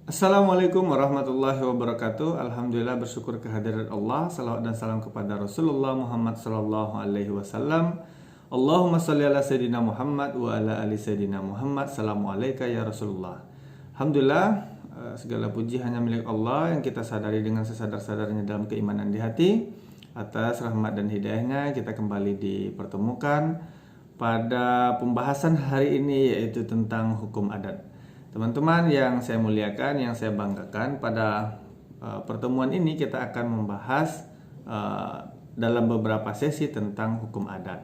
Assalamualaikum warahmatullahi wabarakatuh. Alhamdulillah, bersyukur kehadirat Allah. Salawat dan salam kepada Rasulullah Muhammad sallallahu alaihi wasallam. Allahumma shalli ala sayyidina Muhammad wa ala ali sayyidina Muhammad. Assalamualaikum ya Rasulullah. Alhamdulillah, segala puji hanya milik Allah yang kita sadari dengan sesadar-sadarnya dalam keimanan di hati. Atas rahmat dan hidayahnya kita kembali dipertemukan pada pembahasan hari ini, yaitu tentang hukum adat. Teman-teman yang saya muliakan, yang saya banggakan, pada pertemuan ini kita akan membahas dalam beberapa sesi tentang hukum adat.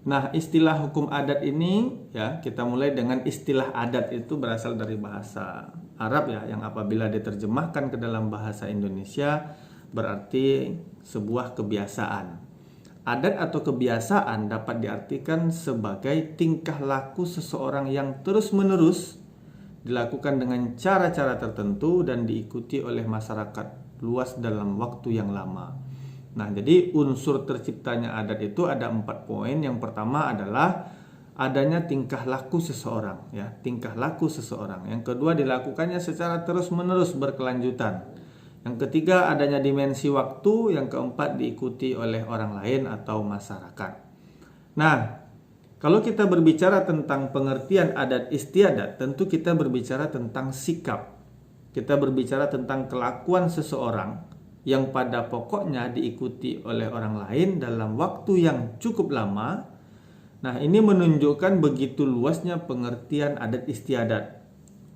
Nah, istilah hukum adat ini ya, kita mulai dengan istilah adat. Itu berasal dari bahasa Arab ya, yang apabila diterjemahkan ke dalam bahasa Indonesia berarti sebuah kebiasaan. Adat atau kebiasaan dapat diartikan sebagai tingkah laku seseorang yang terus-menerus dilakukan dengan cara-cara tertentu dan diikuti oleh masyarakat luas dalam waktu yang lama. Nah, jadi unsur terciptanya adat itu ada 4 poin. Yang pertama adalah adanya tingkah laku seseorang, ya, tingkah laku seseorang. Yang kedua, dilakukannya secara terus-menerus berkelanjutan. Yang ketiga, adanya dimensi waktu. Yang keempat, diikuti oleh orang lain atau masyarakat. Nah, kalau kita berbicara tentang pengertian adat istiadat, tentu kita berbicara tentang sikap. Kita berbicara tentang kelakuan seseorang yang pada pokoknya diikuti oleh orang lain dalam waktu yang cukup lama. Nah, ini menunjukkan begitu luasnya pengertian adat istiadat.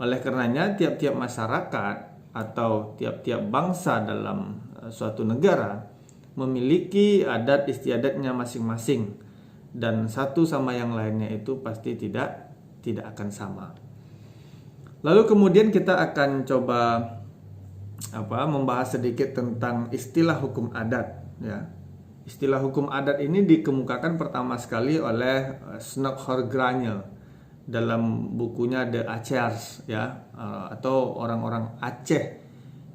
Oleh karenanya, tiap-tiap masyarakat atau tiap-tiap bangsa dalam suatu negara memiliki adat istiadatnya masing-masing. Dan satu sama yang lainnya itu pasti tidak akan sama. Lalu kemudian kita akan coba membahas sedikit tentang istilah hukum adat ya. Istilah hukum adat ini dikemukakan pertama sekali oleh Sneuk Granel dalam bukunya The Acehers ya, atau orang-orang Aceh,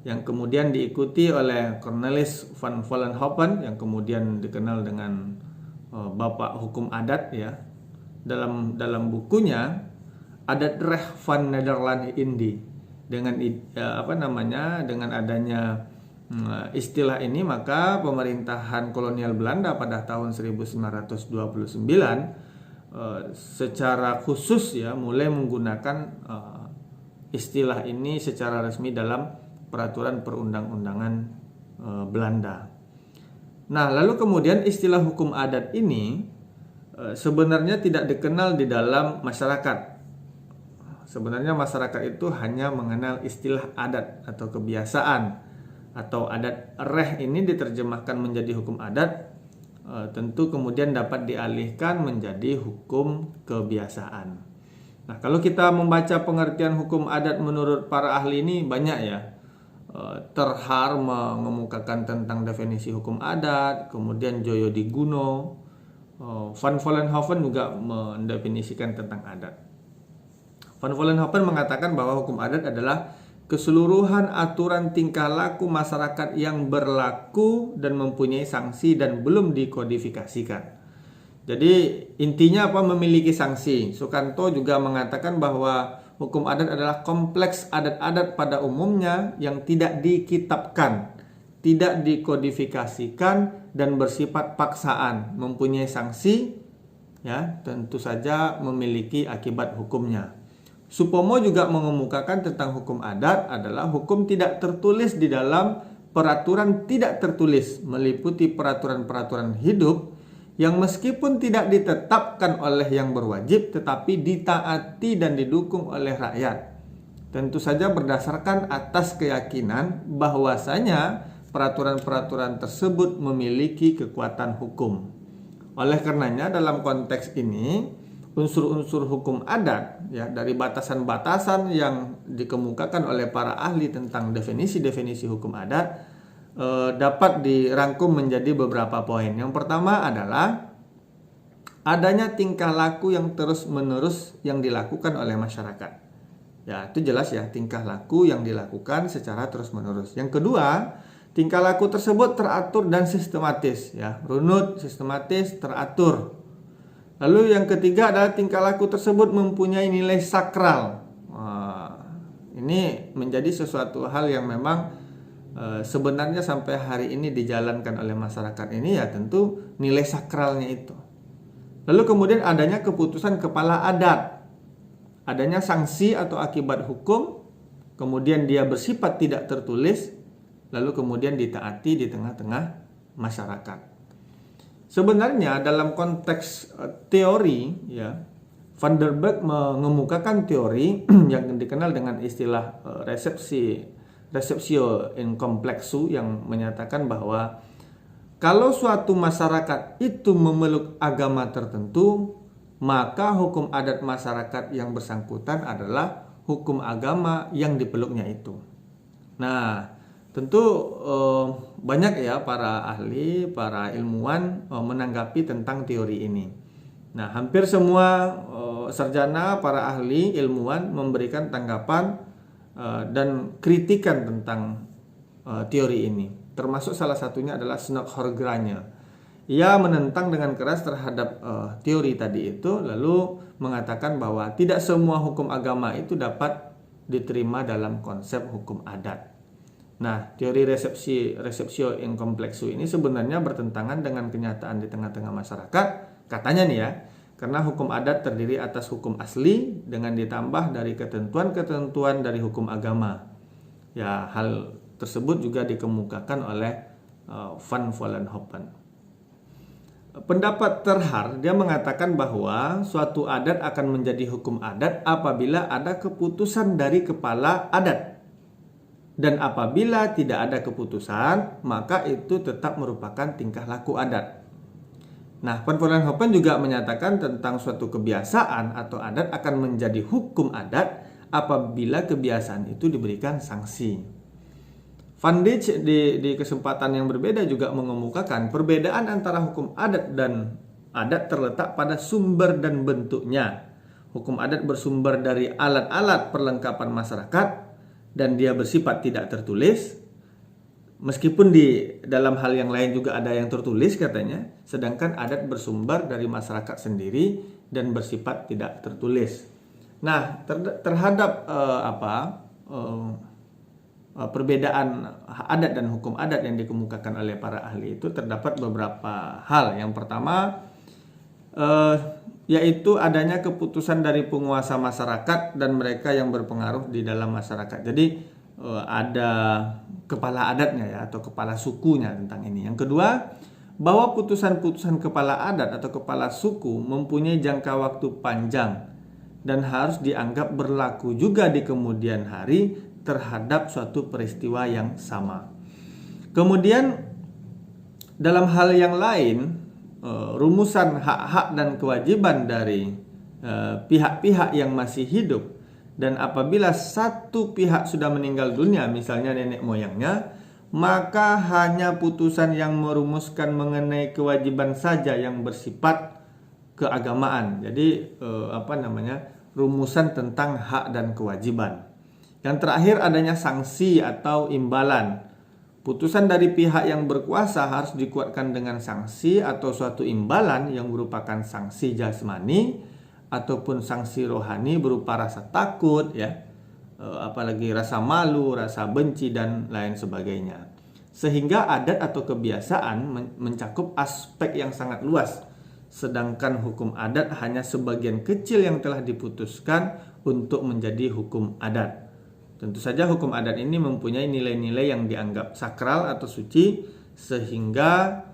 yang kemudian diikuti oleh Cornelis van Vollenhoven yang kemudian dikenal dengan Bapak Hukum Adat ya. Dalam bukunya Adat Recht van Nederland Indie, dengan dengan adanya istilah ini, maka pemerintahan kolonial Belanda pada tahun 1929 secara khusus ya mulai menggunakan istilah ini secara resmi dalam peraturan perundang-undangan Belanda. Nah, lalu kemudian istilah hukum adat ini sebenarnya tidak dikenal di dalam masyarakat. Sebenarnya masyarakat itu hanya mengenal istilah adat atau kebiasaan, atau adat reh ini diterjemahkan menjadi hukum adat, tentu kemudian dapat dialihkan menjadi hukum kebiasaan. Nah, kalau kita membaca pengertian hukum adat menurut para ahli ini banyak ya. Terhar mengemukakan tentang definisi hukum adat, kemudian Joyo Di Guno, Van Vollenhoven juga mendefinisikan tentang adat. Van Vollenhoven mengatakan bahwa hukum adat adalah keseluruhan aturan tingkah laku masyarakat yang berlaku dan mempunyai sanksi dan belum dikodifikasikan. Jadi intinya memiliki sanksi. Sukanto juga mengatakan bahwa hukum adat adalah kompleks adat-adat pada umumnya yang tidak dikitabkan, tidak dikodifikasikan, dan bersifat paksaan, mempunyai sanksi, ya, tentu saja memiliki akibat hukumnya. Supomo juga mengemukakan tentang hukum adat adalah hukum tidak tertulis di dalam peraturan tidak tertulis, meliputi peraturan-peraturan hidup yang meskipun tidak ditetapkan oleh yang berwajib tetapi ditaati dan didukung oleh rakyat. Tentu saja berdasarkan atas keyakinan bahwasanya peraturan-peraturan tersebut memiliki kekuatan hukum. Oleh karenanya dalam konteks ini unsur-unsur hukum adat ya, dari batasan-batasan yang dikemukakan oleh para ahli tentang definisi-definisi hukum adat dapat dirangkum menjadi beberapa poin. Yang pertama adalah adanya tingkah laku yang terus-menerus yang dilakukan oleh masyarakat. Ya, itu jelas ya, tingkah laku yang dilakukan secara terus-menerus. Yang kedua, tingkah laku tersebut teratur dan sistematis ya, runut, sistematis, teratur. Lalu yang ketiga adalah tingkah laku tersebut mempunyai nilai sakral. Ini menjadi sesuatu hal yang memang sebenarnya sampai hari ini dijalankan oleh masyarakat ini, ya tentu nilai sakralnya itu. Lalu kemudian adanya keputusan kepala adat, adanya sanksi atau akibat hukum, kemudian dia bersifat tidak tertulis, lalu kemudian ditaati di tengah-tengah masyarakat. Sebenarnya dalam konteks teori, ya, Van der Berg mengemukakan teori yang dikenal dengan istilah receptio in complexu, yang menyatakan bahwa kalau suatu masyarakat itu memeluk agama tertentu, maka hukum adat masyarakat yang bersangkutan adalah hukum agama yang dipeluknya itu. Nah, tentu banyak ya para ahli, para ilmuwan menanggapi tentang teori ini. Nah, hampir semua sarjana, para ahli, ilmuwan memberikan tanggapan dan kritikan tentang teori ini. Termasuk salah satunya adalah Sneijder. Ia menentang dengan keras terhadap teori tadi itu, lalu mengatakan bahwa tidak semua hukum agama itu dapat diterima dalam konsep hukum adat. Nah, teori receptio in complexu ini sebenarnya bertentangan dengan kenyataan di tengah-tengah masyarakat, katanya nih ya, karena hukum adat terdiri atas hukum asli dengan ditambah dari ketentuan-ketentuan dari hukum agama. Ya, hal tersebut juga dikemukakan oleh Van Vollenhoven. Pendapat Terhar, dia mengatakan bahwa suatu adat akan menjadi hukum adat apabila ada keputusan dari kepala adat. Dan apabila tidak ada keputusan, maka itu tetap merupakan tingkah laku adat. Nah, Van Vollenhoven juga menyatakan tentang suatu kebiasaan atau adat akan menjadi hukum adat apabila kebiasaan itu diberikan sanksi. Van Dijk di kesempatan yang berbeda juga mengemukakan perbedaan antara hukum adat dan adat terletak pada sumber dan bentuknya. Hukum adat bersumber dari alat-alat perlengkapan masyarakat dan dia bersifat tidak tertulis. Meskipun di dalam hal yang lain juga ada yang tertulis katanya, sedangkan adat bersumber dari masyarakat sendiri dan bersifat tidak tertulis. Nah, terhadap perbedaan adat dan hukum adat yang dikemukakan oleh para ahli itu terdapat beberapa hal. Yang pertama yaitu adanya keputusan dari penguasa masyarakat dan mereka yang berpengaruh di dalam masyarakat. Jadi ada kepala adatnya ya, atau kepala sukunya tentang ini. Yang kedua, bahwa putusan-putusan kepala adat atau kepala suku mempunyai jangka waktu panjang dan harus dianggap berlaku juga di kemudian hari terhadap suatu peristiwa yang sama. Kemudian dalam hal yang lain, rumusan hak-hak dan kewajiban dari pihak-pihak yang masih hidup, dan apabila satu pihak sudah meninggal dunia, misalnya nenek moyangnya, maka hanya putusan yang merumuskan mengenai kewajiban saja yang bersifat keagamaan. Jadi rumusan tentang hak dan kewajiban. Yang terakhir adanya sanksi atau imbalan. Putusan dari pihak yang berkuasa harus dikuatkan dengan sanksi atau suatu imbalan yang merupakan sanksi jasmani ataupun sanksi rohani berupa rasa takut ya, apalagi rasa malu, rasa benci dan lain sebagainya. Sehingga adat atau kebiasaan mencakup aspek yang sangat luas, sedangkan hukum adat hanya sebagian kecil yang telah diputuskan untuk menjadi hukum adat. Tentu saja hukum adat ini mempunyai nilai-nilai yang dianggap sakral atau suci, sehingga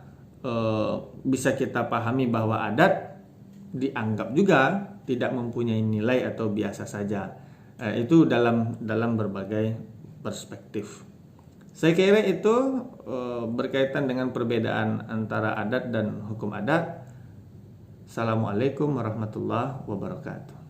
bisa kita pahami bahwa adat dianggap juga tidak mempunyai nilai atau biasa saja. Itu dalam berbagai perspektif. Saya kira itu berkaitan dengan perbedaan antara adat dan hukum adat. Assalamualaikum warahmatullahi wabarakatuh.